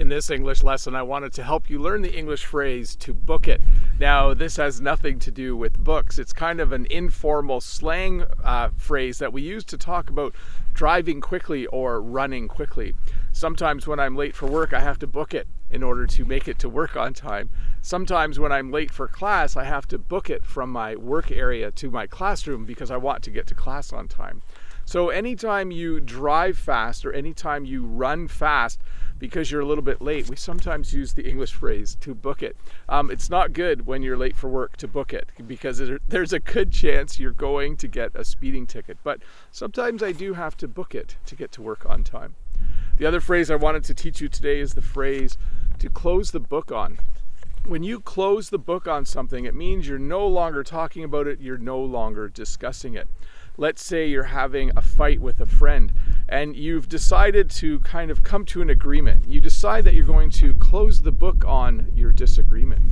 In this English lesson, I wanted to help you learn the English phrase to book it. Now, this has nothing to do with books. It's kind of an informal slang phrase that we use to talk about driving quickly or running quickly. Sometimes when I'm late for work, I have to book it in order to make it to work on time. Sometimes when I'm late for class, I have to book it from my work area to my classroom because I want to get to class on time. So anytime you drive fast or anytime you run fast because you're a little bit late, we sometimes use the English phrase to book it. It's not good when you're late for work to book it because there's a good chance you're going to get a speeding ticket. But sometimes I do have to book it to get to work on time. The other phrase I wanted to teach you today is the phrase to close the book on. When you close the book on something, it means you're no longer talking about it, you're no longer discussing it. Let's say you're having a fight with a friend and you've decided to kind of come to an agreement. You decide that you're going to close the book on your disagreement.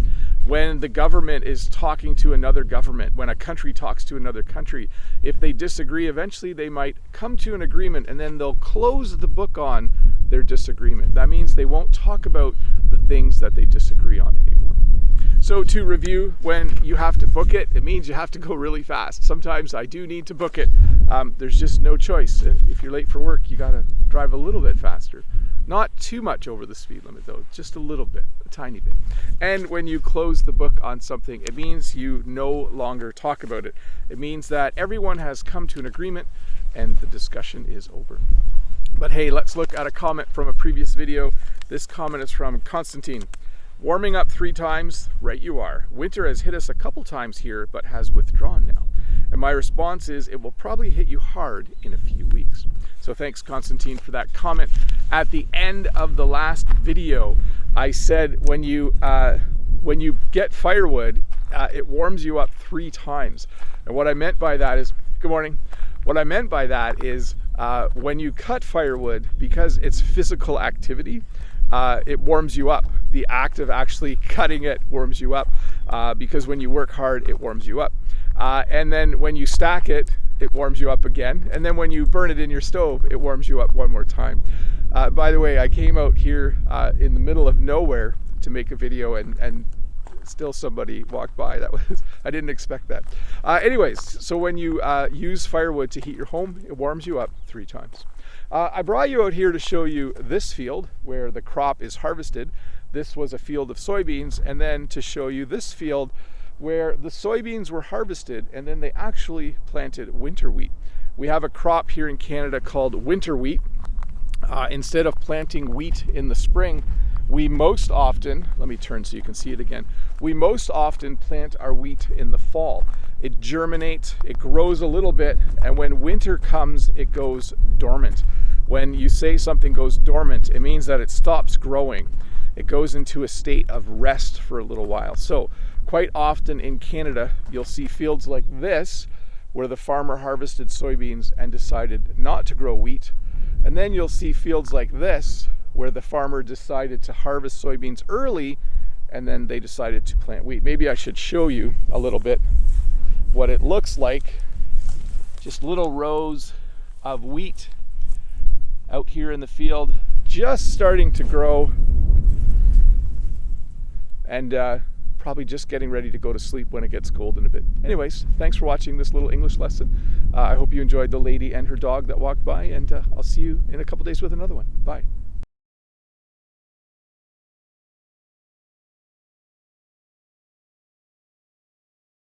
When the government is talking to another government, when a country talks to another country, if they disagree, eventually they might come to an agreement and then they'll close the book on their disagreement. That means they won't talk about the things that they disagree on anymore. So to review, when you have to book it, it means you have to go really fast. Sometimes I do need to book it. There's just no choice. If you're late for work, you gotta drive a little bit faster. Not too much over the speed limit though, just a little bit, a tiny bit. And when you close the book on something, it means you no longer talk about it. It means that everyone has come to an agreement and the discussion is over. But hey, let's look at a comment from a previous video. This comment is from Constantine. Warming up 3 times, right you are. Winter has hit us a couple times here, but has withdrawn now. And my response is, it will probably hit you hard in a few weeks. So thanks, Constantine, for that comment. At the end of the last video, I said when you get firewood, it warms you up 3 times. And what I meant by that is, good morning. What I meant by that is when you cut firewood, because it's physical activity, it warms you up. The act of actually cutting it warms you up because when you work hard, it warms you up. And then when you stack it, it warms you up again. And then when you burn it in your stove, it warms you up one more time. By the way, I came out here in the middle of nowhere to make a video and still somebody walked by. I didn't expect that. Anyways, so when you use firewood to heat your home, it warms you up 3 times. I brought you out here to show you this field where the crop is harvested. This was a field of soybeans, and then to show you this field where the soybeans were harvested and then they actually planted winter wheat. We have a crop here in Canada called winter wheat. Instead of planting wheat in the spring, we most often, let me turn so you can see it again, we most often plant our wheat in the fall. It germinates, it grows a little bit, and when winter comes, it goes dormant. When you say something goes dormant, it means that it stops growing. It goes into a state of rest for a little while. So quite often in Canada, you'll see fields like this where the farmer harvested soybeans and decided not to grow wheat. And then you'll see fields like this where the farmer decided to harvest soybeans early and then they decided to plant wheat. Maybe I should show you a little bit what it looks like. Just little rows of wheat out here in the field, just starting to grow and probably just getting ready to go to sleep when it gets cold in a bit. Anyways, thanks for watching this little English lesson. I hope you enjoyed the lady and her dog that walked by, and I'll see you in a couple days with another one. Bye.